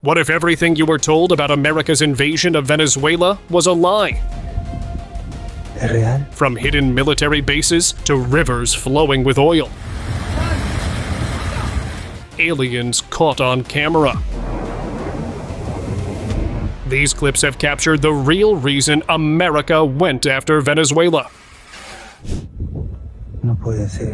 What if everything you were told about America's invasion of Venezuela was a lie? ¿Es real? From hidden military bases to rivers flowing with oil. Aliens caught on camera. These clips have captured the real reason America went after Venezuela. No puede ser.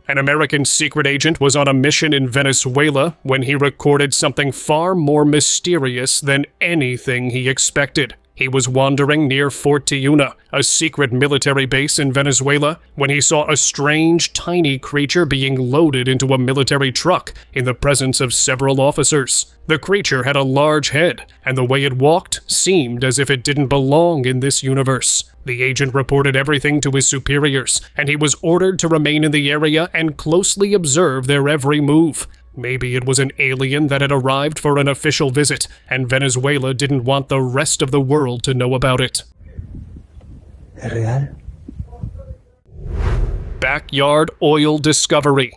An American secret agent was on a mission in Venezuela when he recorded something far more mysterious than anything he expected. He was wandering near Fort Tiuna, a secret military base in Venezuela, when he saw a strange, tiny creature being loaded into a military truck in the presence of several officers. The creature had a large head, and the way it walked seemed as if it didn't belong in this universe. The agent reported everything to his superiors, and he was ordered to remain in the area and closely observe their every move. Maybe it was an alien that had arrived for an official visit, and Venezuela didn't want the rest of the world to know about it. ¿Es real? Backyard oil discovery.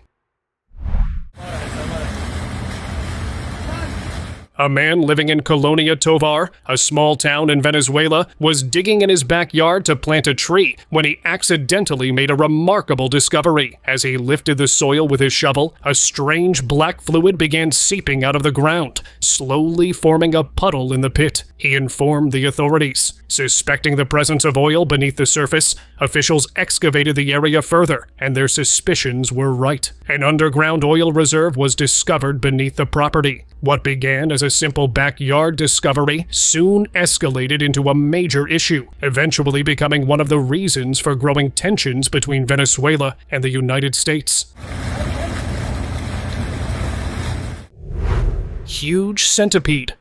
A man living in Colonia Tovar, a small town in Venezuela, was digging in his backyard to plant a tree when he accidentally made a remarkable discovery. As he lifted the soil with his shovel, a strange black fluid began seeping out of the ground, slowly forming a puddle in the pit. He informed the authorities. Suspecting the presence of oil beneath the surface, officials excavated the area further, and their suspicions were right. An underground oil reserve was discovered beneath the property. What began as a simple backyard discovery soon escalated into a major issue, eventually becoming one of the reasons for growing tensions between Venezuela and the United States. Huge centipede.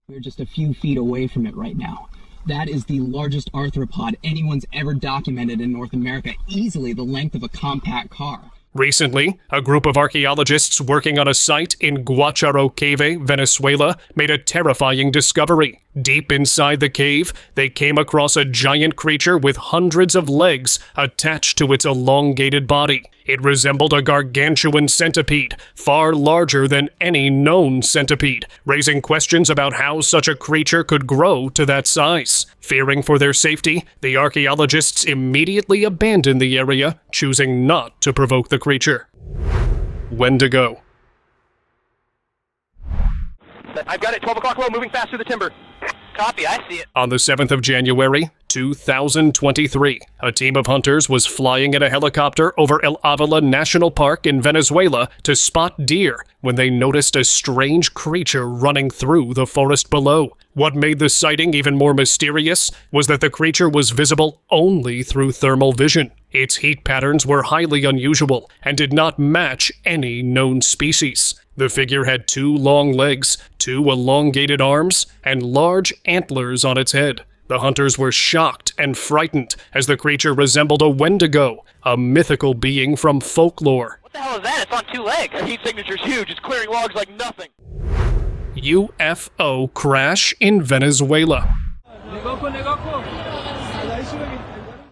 We're just a few feet away from it right now. That is the largest arthropod anyone's ever documented in North America, easily the length of a compact car. Recently, a group of archaeologists working on a site in Guacharo Cave, Venezuela, made a terrifying discovery. Deep inside the cave, they came across a giant creature with hundreds of legs attached to its elongated body. It resembled a gargantuan centipede, far larger than any known centipede, raising questions about how such a creature could grow to that size. Fearing for their safety, the archaeologists immediately abandoned the area, choosing not to provoke the creature. Wendigo. I've got it, 12 o'clock low, moving fast through the timber. Copy, I see it. On the 7th of January, 2023, a team of hunters was flying in a helicopter over El Avila National Park in Venezuela to spot deer when they noticed a strange creature running through the forest below. What made the sighting even more mysterious was that the creature was visible only through thermal vision. Its heat patterns were highly unusual and did not match any known species. The figure had 2 long legs, 2 elongated arms, and large antlers on its head. The hunters were shocked and frightened as the creature resembled a wendigo, a mythical being from folklore. What the hell is that? It's on 2 legs. The heat signature's huge. It's clearing logs like nothing. UFO crash in Venezuela.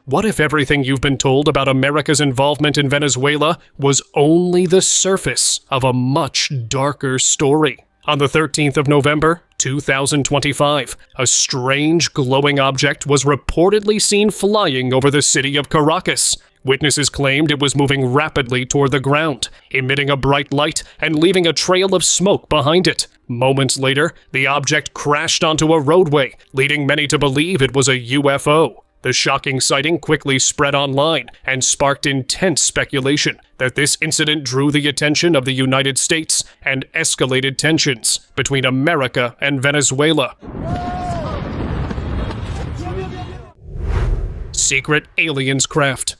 What if everything you've been told about America's involvement in Venezuela was only the surface of a much darker story? On the 13th of November, 2025, a strange glowing object was reportedly seen flying over the city of Caracas. Witnesses claimed it was moving rapidly toward the ground, emitting a bright light and leaving a trail of smoke behind it. Moments later, the object crashed onto a roadway, leading many to believe it was a UFO. The shocking sighting quickly spread online and sparked intense speculation that this incident drew the attention of the United States and escalated tensions between America and Venezuela. Secret aliens craft.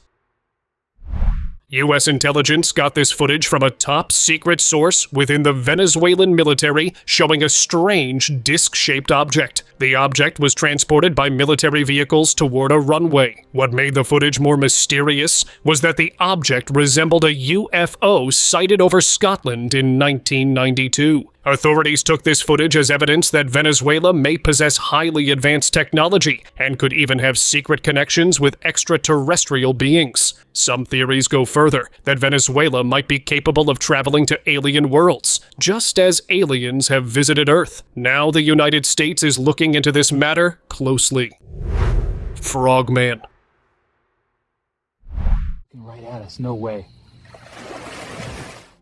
U.S. intelligence got this footage from a top-secret source within the Venezuelan military showing a strange disc-shaped object. The object was transported by military vehicles toward a runway. What made the footage more mysterious was that the object resembled a UFO sighted over Scotland in 1992. Authorities took this footage as evidence that Venezuela may possess highly advanced technology and could even have secret connections with extraterrestrial beings. Some theories go further, that Venezuela might be capable of traveling to alien worlds, just as aliens have visited Earth. Now the United States is looking into this matter closely. Frogman. Right at us, no way.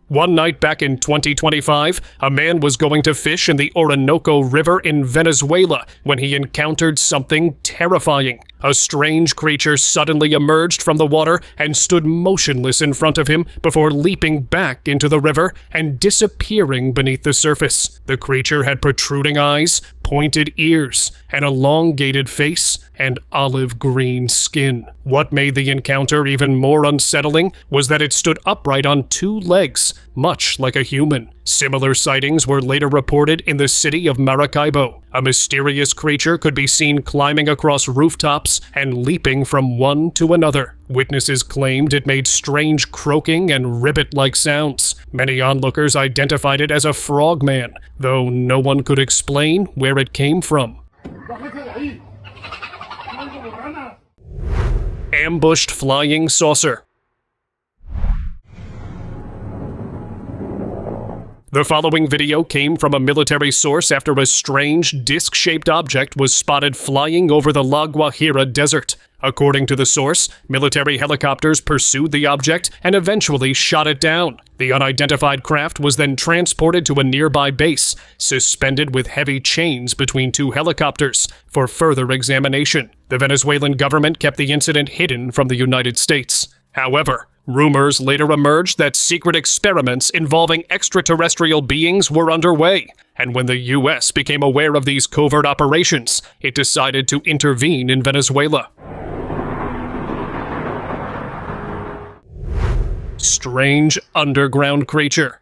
One night back in 2025, a man was going to fish in the Orinoco River in Venezuela when he encountered something terrifying. A strange creature suddenly emerged from the water and stood motionless in front of him before leaping back into the river and disappearing beneath the surface. The creature had protruding eyes, pointed ears, an elongated face, and olive green skin. What made the encounter even more unsettling was that it stood upright on two legs, much like a human. Similar sightings were later reported in the city of Maracaibo. A mysterious creature could be seen climbing across rooftops and leaping from one to another. Witnesses claimed it made strange croaking and ribbit-like sounds. Many onlookers identified it as a frogman, though no one could explain where it came from. Ambushed flying saucer. The following video came from a military source after a strange, disc-shaped object was spotted flying over the La Guajira desert. According to the source, military helicopters pursued the object and eventually shot it down. The unidentified craft was then transported to a nearby base, suspended with heavy chains between two helicopters, for further examination. The Venezuelan government kept the incident hidden from the United States. However, rumors later emerged that secret experiments involving extraterrestrial beings were underway, and when the U.S. became aware of these covert operations, it decided to intervene in Venezuela. Strange underground creature.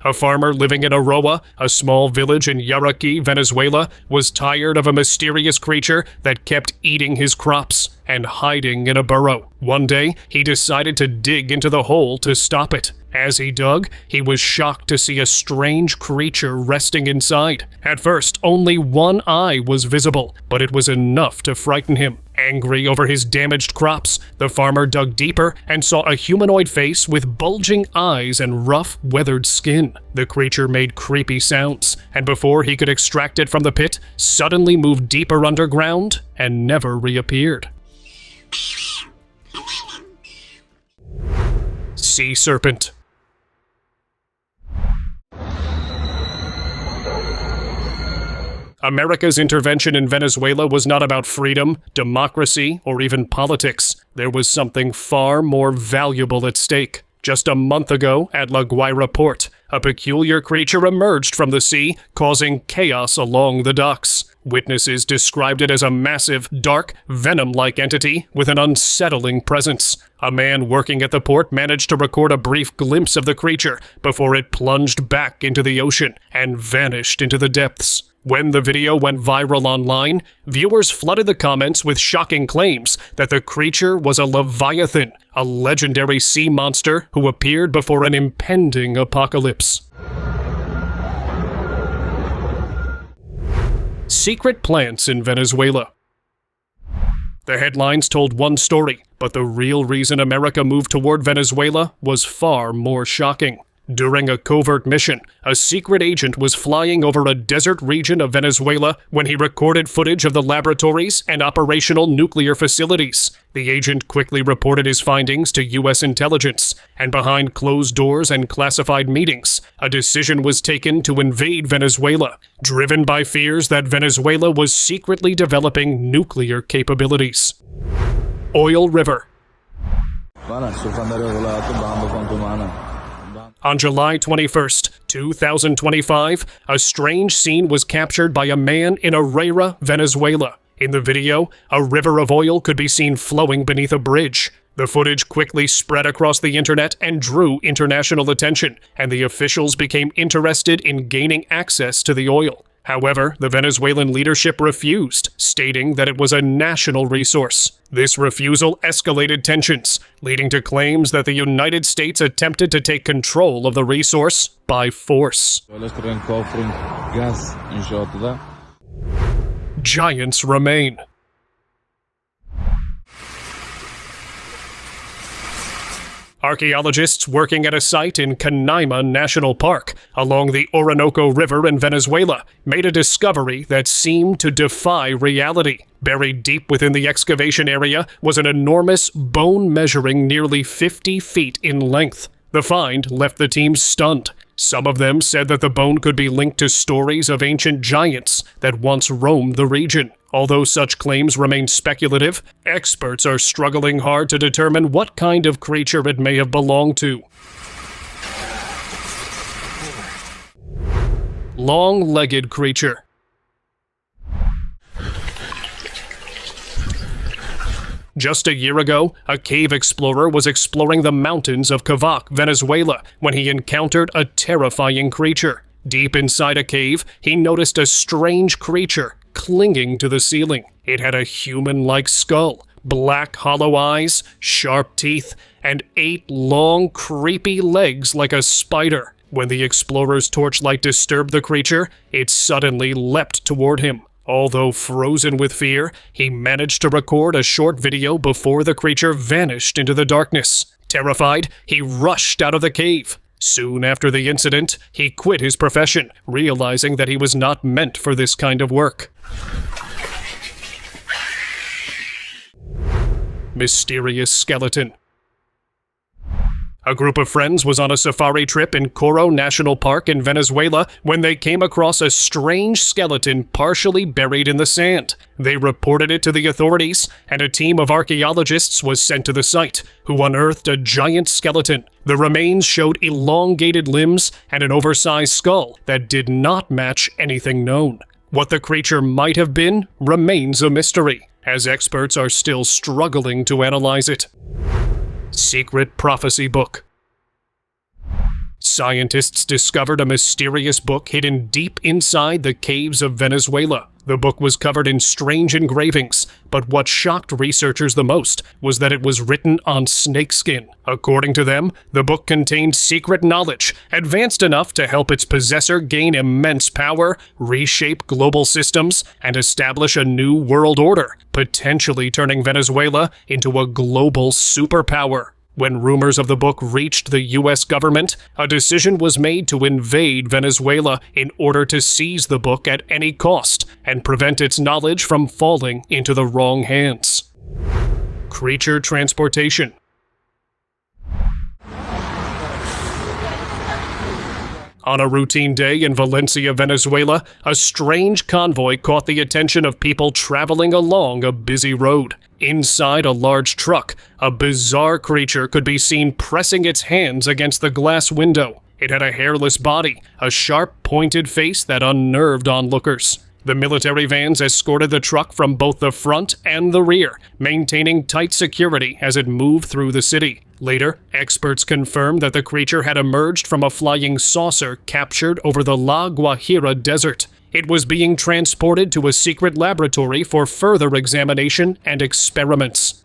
A farmer living in Aroa, a small village in Yaraqui, Venezuela, was tired of a mysterious creature that kept eating his crops and hiding in a burrow. One day, he decided to dig into the hole to stop it. As he dug, he was shocked to see a strange creature resting inside. At first, only one eye was visible, but it was enough to frighten him. Angry over his damaged crops, the farmer dug deeper and saw a humanoid face with bulging eyes and rough, weathered skin. The creature made creepy sounds, and before he could extract it from the pit, suddenly moved deeper underground and never reappeared. Sea serpent. America's intervention in Venezuela was not about freedom, democracy, or even politics. There was something far more valuable at stake. Just a month ago, at La Guaira port, a peculiar creature emerged from the sea, causing chaos along the docks. Witnesses described it as a massive, dark, venom-like entity with an unsettling presence. A man working at the port managed to record a brief glimpse of the creature before it plunged back into the ocean and vanished into the depths. When the video went viral online, viewers flooded the comments with shocking claims that the creature was a leviathan, a legendary sea monster who appeared before an impending apocalypse. Secret plants in Venezuela. The headlines told one story, but the real reason America moved toward Venezuela was far more shocking. During a covert mission, a secret agent was flying over a desert region of Venezuela when he recorded footage of the laboratories and operational nuclear facilities. The agent quickly reported his findings to U.S. intelligence, and behind closed doors and classified meetings, a decision was taken to invade Venezuela, driven by fears that Venezuela was secretly developing nuclear capabilities. Oil River. On July 21st, 2025, a strange scene was captured by a man in Herrera, Venezuela. In the video, a river of oil could be seen flowing beneath a bridge. The footage quickly spread across the internet and drew international attention, and the officials became interested in gaining access to the oil. However, the Venezuelan leadership refused, stating that it was a national resource. This refusal escalated tensions, leading to claims that the United States attempted to take control of the resource by force. Giants remain. Archaeologists working at a site in Canaima National Park along the Orinoco River in Venezuela made a discovery that seemed to defy reality. Buried deep within the excavation area was an enormous bone measuring nearly 50 feet in length. The find left the team stunned. Some of them said that the bone could be linked to stories of ancient giants that once roamed the region. Although such claims remain speculative, experts are struggling hard to determine what kind of creature it may have belonged to. Long-legged creature. Just a year ago, a cave explorer was exploring the mountains of Cavac, Venezuela, when he encountered a terrifying creature. Deep inside a cave, he noticed a strange creature clinging to the ceiling. It had a human-like skull, black hollow eyes, sharp teeth, and 8 long, creepy legs like a spider. When the explorer's torchlight disturbed the creature, it suddenly leapt toward him. Although frozen with fear, he managed to record a short video before the creature vanished into the darkness. Terrified, he rushed out of the cave. Soon after the incident, he quit his profession, realizing that he was not meant for this kind of work. Mysterious skeleton. A group of friends was on a safari trip in Coro National Park in Venezuela when they came across a strange skeleton partially buried in the sand. They reported it to the authorities, and a team of archaeologists was sent to the site, who unearthed a giant skeleton. The remains showed elongated limbs and an oversized skull that did not match anything known. What the creature might have been remains a mystery, as experts are still struggling to analyze it. Secret prophecy book. Scientists discovered a mysterious book hidden deep inside the caves of Venezuela. The book was covered in strange engravings, but what shocked researchers the most was that it was written on snakeskin. According to them, the book contained secret knowledge, advanced enough to help its possessor gain immense power, reshape global systems, and establish a new world order, potentially turning Venezuela into a global superpower. When rumors of the book reached the U.S. government, a decision was made to invade Venezuela in order to seize the book at any cost and prevent its knowledge from falling into the wrong hands. Creature transportation. On a routine day in Valencia, Venezuela, a strange convoy caught the attention of people traveling along a busy road. Inside a large truck, a bizarre creature could be seen pressing its hands against the glass window. It had a hairless body, a sharp, pointed face that unnerved onlookers. The military vans escorted the truck from both the front and the rear, maintaining tight security as it moved through the city. Later, experts confirmed that the creature had emerged from a flying saucer captured over the La Guajira desert. It was being transported to a secret laboratory for further examination and experiments.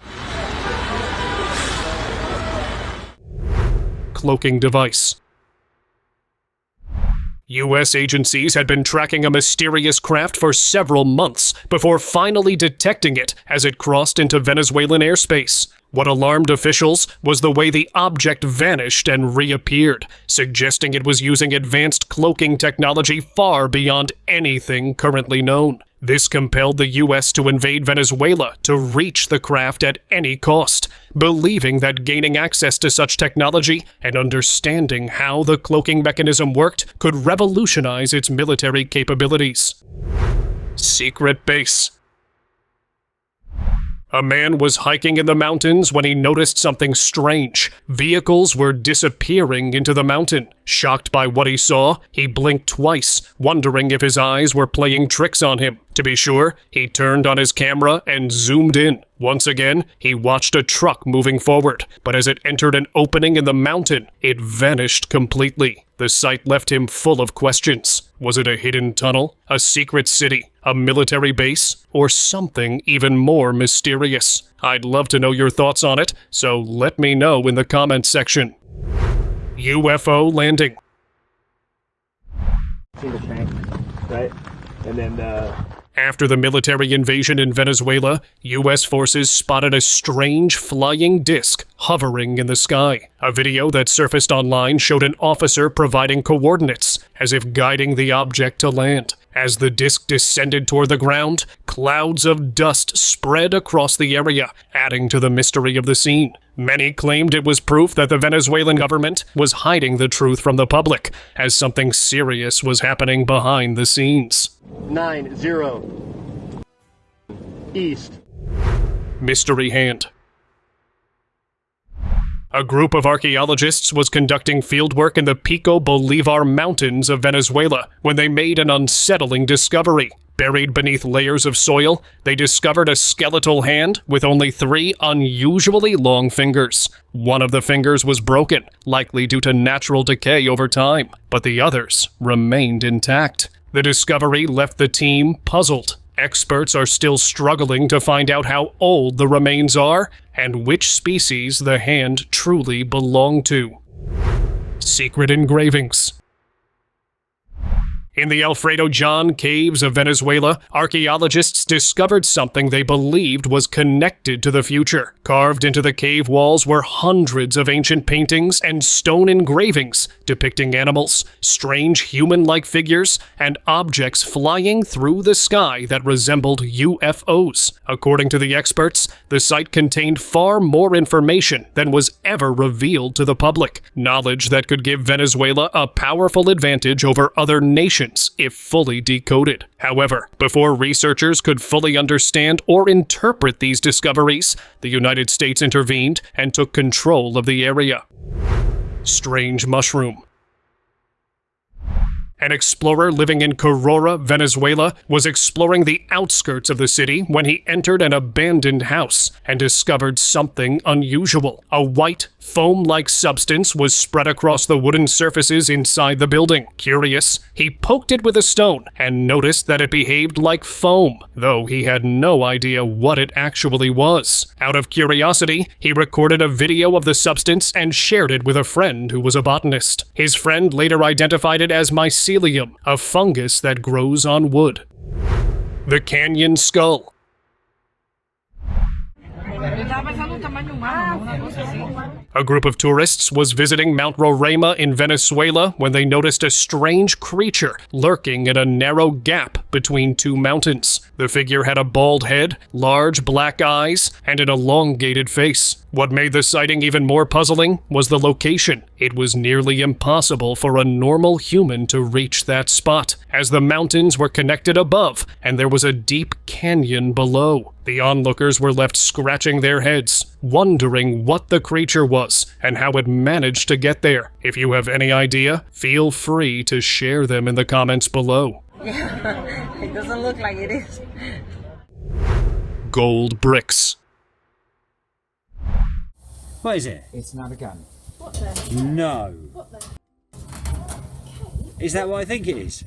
Cloaking device. U.S. agencies had been tracking a mysterious craft for several months before finally detecting it as it crossed into Venezuelan airspace. What alarmed officials was the way the object vanished and reappeared, suggesting it was using advanced cloaking technology far beyond anything currently known. This compelled the U.S. to invade Venezuela to reach the craft at any cost, believing that gaining access to such technology and understanding how the cloaking mechanism worked could revolutionize its military capabilities. Secret base. A man was hiking in the mountains when he noticed something strange. Vehicles were disappearing into the mountain. Shocked by what he saw, he blinked twice, wondering if his eyes were playing tricks on him. To be sure, he turned on his camera and zoomed in. Once again, he watched a truck moving forward, but as it entered an opening in the mountain, it vanished completely. The sight left him full of questions. Was it a hidden tunnel, a secret city, a military base, or something even more mysterious? I'd love to know your thoughts on it, so let me know in the comments section. UFO landing. See the tank, right? And then After the military invasion in Venezuela, U.S. forces spotted a strange flying disc hovering in the sky. A video that surfaced online showed an officer providing coordinates, as if guiding the object to land. As the disc descended toward the ground, clouds of dust spread across the area, adding to the mystery of the scene. Many claimed it was proof that the Venezuelan government was hiding the truth from the public, as something serious was happening behind the scenes. 90 east. Mystery hand. A group of archaeologists was conducting fieldwork in the Pico Bolivar mountains of Venezuela when they made an unsettling discovery. Buried beneath layers of soil, they discovered a skeletal hand with only 3 unusually long fingers. One of the fingers was broken, likely due to natural decay over time, but the others remained intact. The discovery left the team puzzled. Experts are still struggling to find out how old the remains are and which species the hand truly belonged to. Secret engravings. In the Alfredo John caves of Venezuela, archaeologists discovered something they believed was connected to the future. Carved into the cave walls were hundreds of ancient paintings and stone engravings depicting animals, strange human-like figures, and objects flying through the sky that resembled UFOs. According to the experts, the site contained far more information than was ever revealed to the public, knowledge that could give Venezuela a powerful advantage over other nations if fully decoded. However, before researchers could fully understand or interpret these discoveries, the United States intervened and took control of the area. Strange mushroom. An explorer living in Caracas, Venezuela, was exploring the outskirts of the city when he entered an abandoned house and discovered something unusual. A white, foam-like substance was spread across the wooden surfaces inside the building. Curious, he poked it with a stone and noticed that it behaved like foam, though he had no idea what it actually was. Out of curiosity, he recorded a video of the substance and shared it with a friend who was a botanist. His friend later identified it as mycelium, a fungus that grows on wood. The canyon skull. A group of tourists was visiting Mount Roraima in Venezuela when they noticed a strange creature lurking in a narrow gap between 2 mountains. The figure had a bald head, large black eyes, and an elongated face. What made the sighting even more puzzling was the location. It was nearly impossible for a normal human to reach that spot, as the mountains were connected above and there was a deep canyon below. The onlookers were left scratching their heads, wondering what the creature was and how it managed to get there. If you have any idea, feel free to share them in the comments below. It doesn't look like it is. Gold bricks. What is it? It's not a gun. No. Is that what I think it is?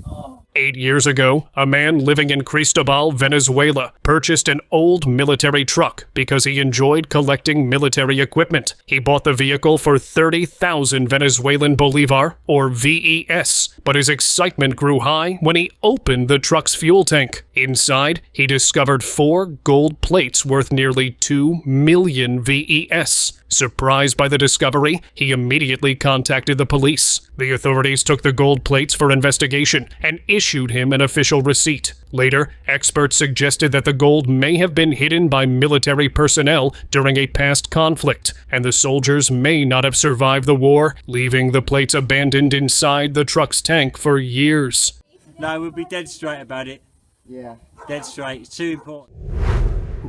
8 years ago, a man living in Cristobal, Venezuela, purchased an old military truck because he enjoyed collecting military equipment. He bought the vehicle for 30,000 Venezuelan bolivar, or VES, but his excitement grew high when he opened the truck's fuel tank. Inside, he discovered 4 gold plates worth nearly 2 million VES. Surprised by the discovery, he immediately contacted the police. The authorities took the gold plates for investigation and issued him an official receipt. Later, experts suggested that the gold may have been hidden by military personnel during a past conflict, and the soldiers may not have survived the war, leaving the plates abandoned inside the truck's tank for years. No, we'll be dead straight about it. Yeah. Dead straight. It's too important.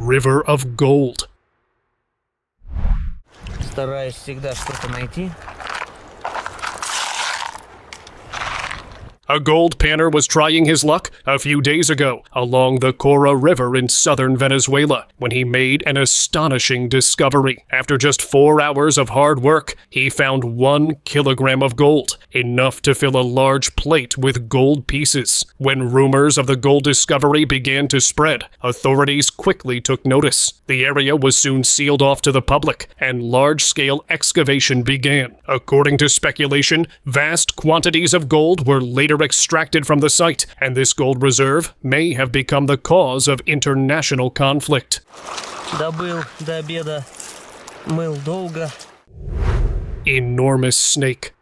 river of gold. Стараюсь всегда что-то найти. A gold panner was trying his luck a few days ago along the Cora River in southern Venezuela when he made an astonishing discovery. After just 4 hours of hard work, he found 1 kilogram of gold, enough to fill a large plate with gold pieces. When rumors of the gold discovery began to spread, authorities quickly took notice. The area was soon sealed off to the public, and large-scale excavation began. According to speculation, vast quantities of gold were later extracted from the site, and this gold reserve may have become the cause of international conflict. Добыл до обеда, мыл долго. Enormous snake.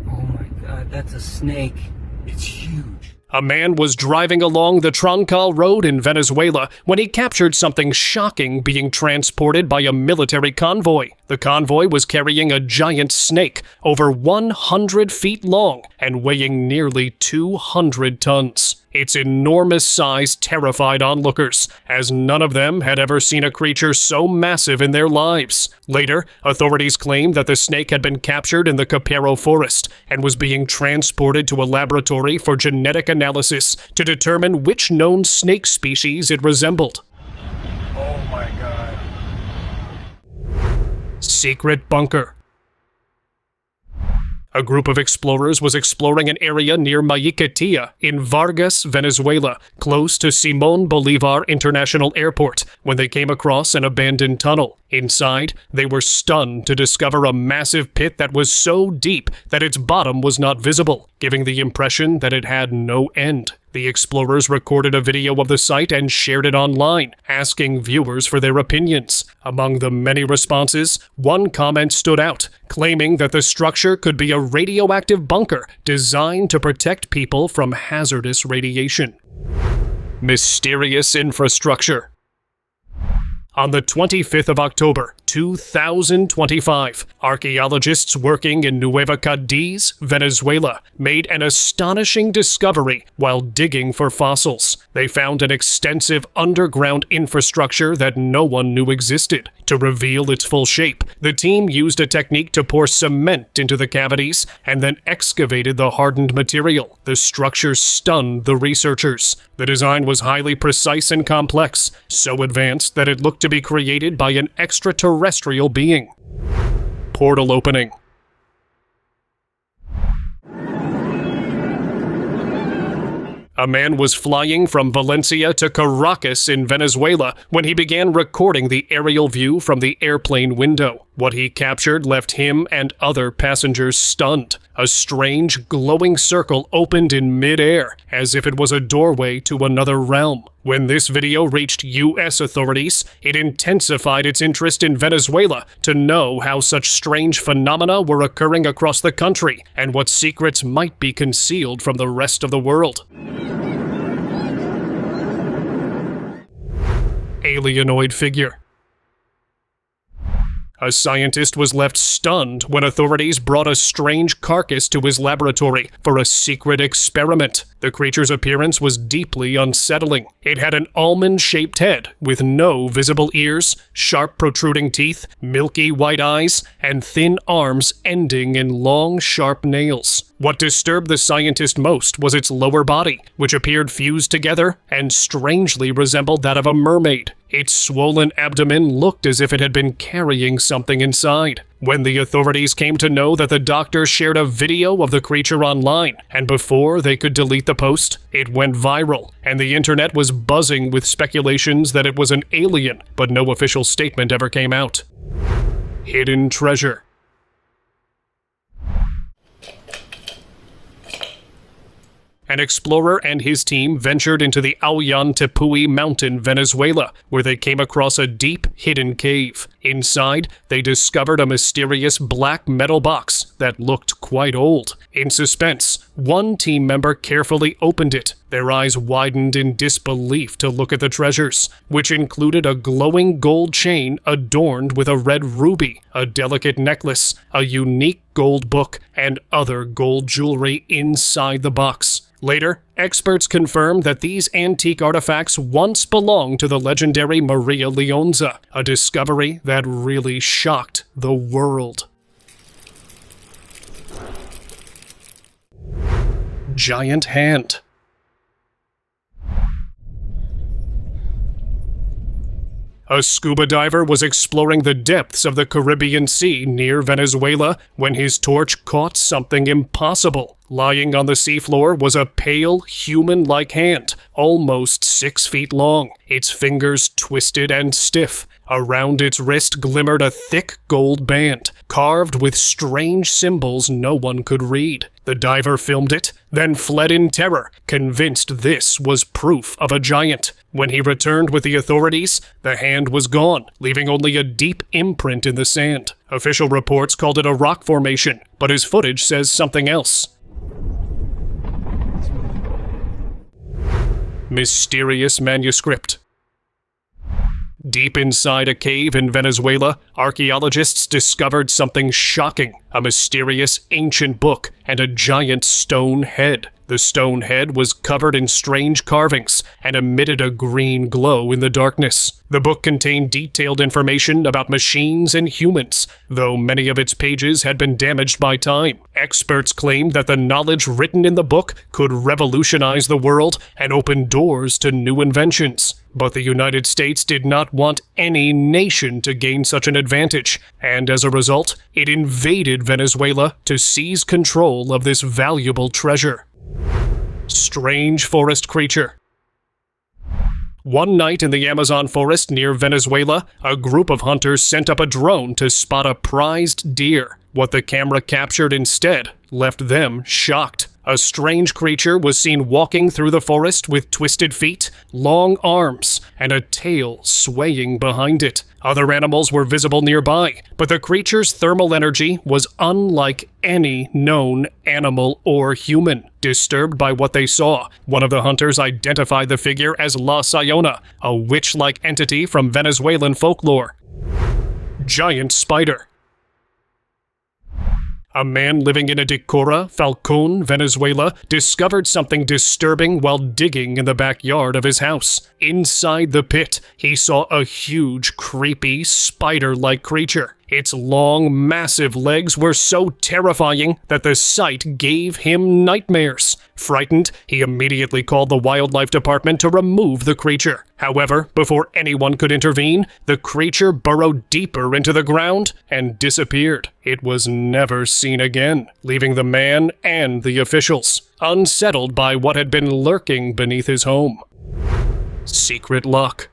Oh my god, that's a snake. It's huge. A man was driving along the Troncal Road in Venezuela when he captured something shocking being transported by a military convoy. The convoy was carrying a giant snake, over 100 feet long and weighing nearly 200 tons. Its enormous size terrified onlookers, as none of them had ever seen a creature so massive in their lives. Later, authorities claimed that the snake had been captured in the Capero forest and was being transported to a laboratory for genetic analysis to determine which known snake species it resembled. Oh my god. Secret bunker. A group of explorers was exploring an area near Mythical in Vargas, Venezuela, close to Simón Bolívar International Airport, when they came across an abandoned tunnel. Inside, they were stunned to discover a massive pit that was so deep that its bottom was not visible, giving the impression that it had no end. The explorers recorded a video of the site and shared it online, asking viewers for their opinions. Among the many responses, one comment stood out, claiming that the structure could be a radioactive bunker designed to protect people from hazardous radiation. Mysterious infrastructure. On the 25th of October, 2025, archaeologists working in Nueva Cadiz, Venezuela, made an astonishing discovery while digging for fossils. They found an extensive underground infrastructure that no one knew existed. To reveal its full shape, the team used a technique to pour cement into the cavities and then excavated the hardened material. The structure stunned the researchers. The design was highly precise and complex, so advanced that it looked to be created by an extraterrestrial being. Portal opening. A man was flying from Valencia to Caracas in Venezuela when he began recording the aerial view from the airplane window. What he captured left him and other passengers stunned. A strange, glowing circle opened in mid-air, as if it was a doorway to another realm. When this video reached U.S. authorities, it intensified its interest in Venezuela to know how such strange phenomena were occurring across the country and what secrets might be concealed from the rest of the world. Alienoid figure. A scientist was left stunned when authorities brought a strange carcass to his laboratory for a secret experiment. The creature's appearance was deeply unsettling. It had an almond-shaped head with no visible ears, sharp protruding teeth, milky white eyes, and thin arms ending in long, sharp nails. What disturbed the scientist most was its lower body, which appeared fused together and strangely resembled that of a mermaid. Its swollen abdomen looked as if it had been carrying something inside. When the authorities came to know that the doctor shared a video of the creature online, and before they could delete the post, it went viral, and the internet was buzzing with speculations that it was an alien, but no official statement ever came out. Hidden treasure. An explorer and his team ventured into the Tepuy mountain, Venezuela, where they came across a deep, hidden cave. Inside, they discovered a mysterious black metal box that looked quite old. In suspense, one team member carefully opened it. Their eyes widened in disbelief to look at the treasures, which included a glowing gold chain adorned with a red ruby, a delicate necklace, a unique gold book, and other gold jewelry inside the box. Later, experts confirmed that these antique artifacts once belonged to the legendary Maria Leonza, a discovery that really shocked the world. Giant hand. A scuba diver was exploring the depths of the Caribbean Sea near Venezuela when his torch caught something impossible. Lying on the seafloor was a pale, human-like hand, almost 6 feet long, its fingers twisted and stiff. Around its wrist glimmered a thick gold band, carved with strange symbols no one could read. The diver filmed it, then fled in terror, convinced this was proof of a giant. When he returned with the authorities, the hand was gone, leaving only a deep imprint in the sand. Official reports called it a rock formation, but his footage says something else. Mysterious manuscript. Deep inside a cave in Venezuela, archaeologists discovered something shocking, a mysterious ancient book and a giant stone head. The stone head was covered in strange carvings and emitted a green glow in the darkness. The book contained detailed information about machines and humans, though many of its pages had been damaged by time. Experts claimed that the knowledge written in the book could revolutionize the world and open doors to new inventions. But the United States did not want any nation to gain such an advantage, and as a result, it invaded Venezuela to seize control of this valuable treasure. Strange forest creature. One night in the Amazon forest near Venezuela, a group of hunters sent up a drone to spot a prized deer. What the camera captured instead left them shocked. A strange creature was seen walking through the forest with twisted feet, long arms, and a tail swaying behind it. Other animals were visible nearby, but the creature's thermal energy was unlike any known animal or human. Disturbed by what they saw, one of the hunters identified the figure as La Sayona, a witch-like entity from Venezuelan folklore. Giant spider. A man living in Adicora, Falcón, Venezuela, discovered something disturbing while digging in the backyard of his house. Inside the pit, he saw a huge, creepy, spider-like creature. Its long, massive legs were so terrifying that the sight gave him nightmares. Frightened, he immediately called the wildlife department to remove the creature. However, before anyone could intervene, the creature burrowed deeper into the ground and disappeared. It was never seen again, leaving the man and the officials unsettled by what had been lurking beneath his home. Secret lock.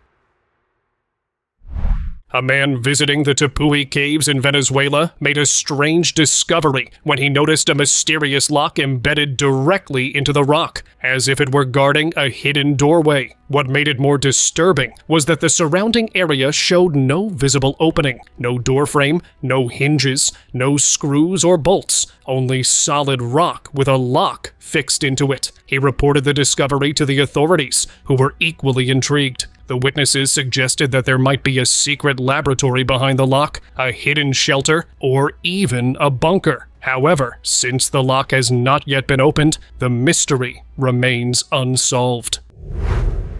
A man visiting the Tepui caves in Venezuela made a strange discovery when he noticed a mysterious lock embedded directly into the rock, as if it were guarding a hidden doorway. What made it more disturbing was that the surrounding area showed no visible opening, no doorframe, no hinges, no screws or bolts, only solid rock with a lock fixed into it. He reported the discovery to the authorities, who were equally intrigued. The witnesses suggested that there might be a secret laboratory behind the lock, a hidden shelter, or even a bunker. However, since the lock has not yet been opened, the mystery remains unsolved.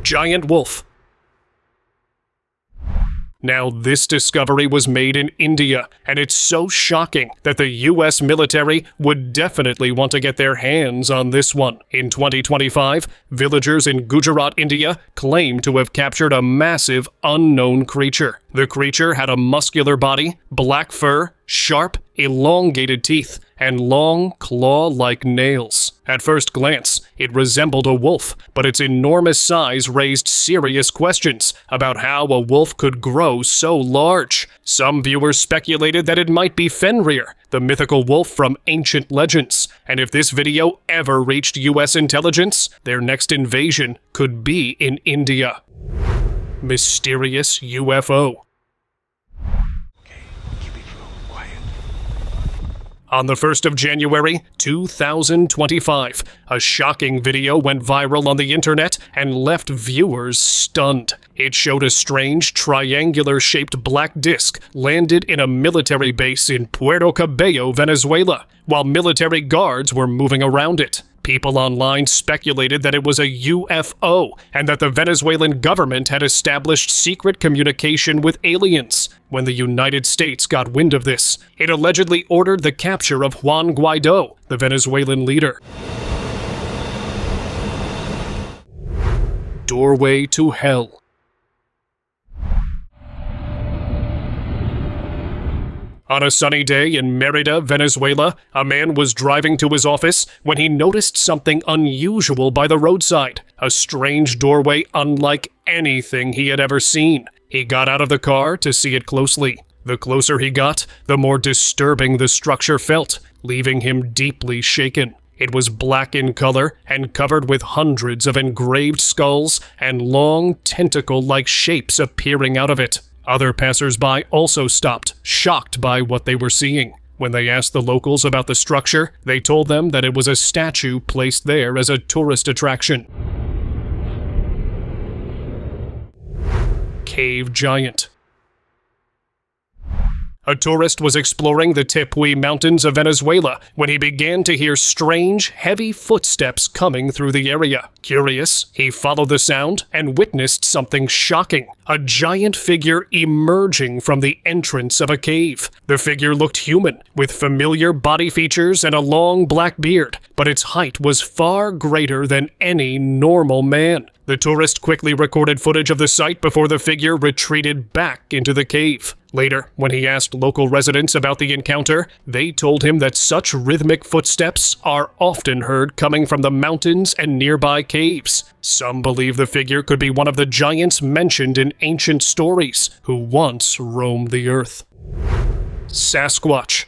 Giant wolf. Now, this discovery was made in India, and it's so shocking that the US military would definitely want to get their hands on this one. In 2025, villagers in Gujarat, India, claim to have captured a massive, unknown creature. The creature had a muscular body, black fur, sharp, elongated teeth, and long, claw-like nails. At first glance, it resembled a wolf, but its enormous size raised serious questions about how a wolf could grow so large. Some viewers speculated that it might be Fenrir, the mythical wolf from ancient legends, and if this video ever reached US intelligence, their next invasion could be in India. Mysterious UFO. On the 1st of January, 2025, a shocking video went viral on the internet and left viewers stunned. It showed a strange, triangular-shaped black disc landed in a military base in Puerto Cabello, Venezuela, while military guards were moving around it. People online speculated that it was a UFO and that the Venezuelan government had established secret communication with aliens. When the United States got wind of this, it allegedly ordered the capture of Juan Guaido, the Venezuelan leader. Doorway to Hell. On a sunny day in Mérida, Venezuela, a man was driving to his office when he noticed something unusual by the roadside, a strange doorway unlike anything he had ever seen. He got out of the car to see it closely. The closer he got, the more disturbing the structure felt, leaving him deeply shaken. It was black in color and covered with hundreds of engraved skulls and long tentacle-like shapes appearing out of it. Other passers-by also stopped, shocked by what they were seeing. When they asked the locals about the structure, they told them that it was a statue placed there as a tourist attraction. Cave Giant. A tourist was exploring the Tepuy Mountains of Venezuela when he began to hear strange, heavy footsteps coming through the area. Curious, he followed the sound and witnessed something shocking: a giant figure emerging from the entrance of a cave. The figure looked human, with familiar body features and a long black beard, but its height was far greater than any normal man. The tourist quickly recorded footage of the sight before the figure retreated back into the cave. Later, when he asked local residents about the encounter, they told him that such rhythmic footsteps are often heard coming from the mountains and nearby caves. Some believe the figure could be one of the giants mentioned in ancient stories who once roamed the earth. Sasquatch.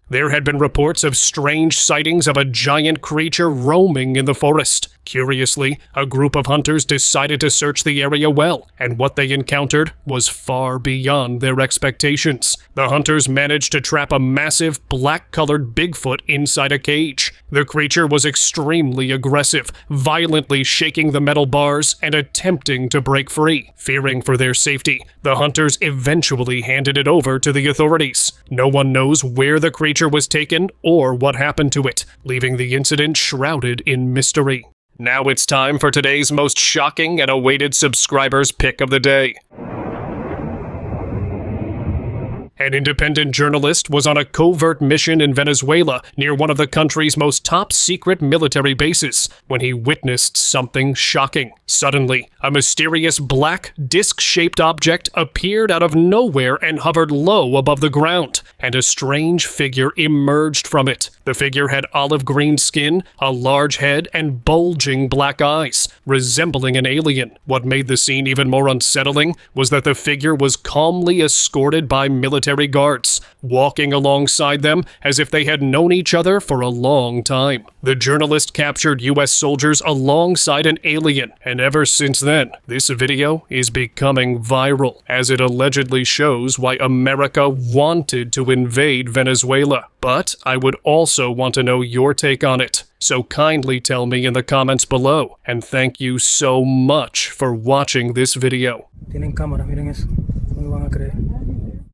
There had been reports of strange sightings of a giant creature roaming in the forest. Curiously, a group of hunters decided to search the area well, and what they encountered was far beyond their expectations. The hunters managed to trap a massive, black-colored Bigfoot inside a cage. The creature was extremely aggressive, violently shaking the metal bars and attempting to break free. Fearing for their safety, the hunters eventually handed it over to the authorities. No one knows where the creature was taken or what happened to it, leaving the incident shrouded in mystery. Now it's time for today's most shocking and awaited subscribers' pick of the day. An independent journalist was on a covert mission in Venezuela near one of the country's most top-secret military bases when he witnessed something shocking. Suddenly, a mysterious black, disc-shaped object appeared out of nowhere and hovered low above the ground, and a strange figure emerged from it. The figure had olive-green skin, a large head, and bulging black eyes, resembling an alien. What made the scene even more unsettling was that the figure was calmly escorted by military guards, walking alongside them as if they had known each other for a long time. The journalist captured U.S. soldiers alongside an alien, and ever since then, this video is becoming viral, as it allegedly shows why America wanted to invade Venezuela. But I would also want to know your take on it, so kindly tell me in the comments below, and thank you so much for watching this video. Tienen cámaras, miren eso. No me van a creer.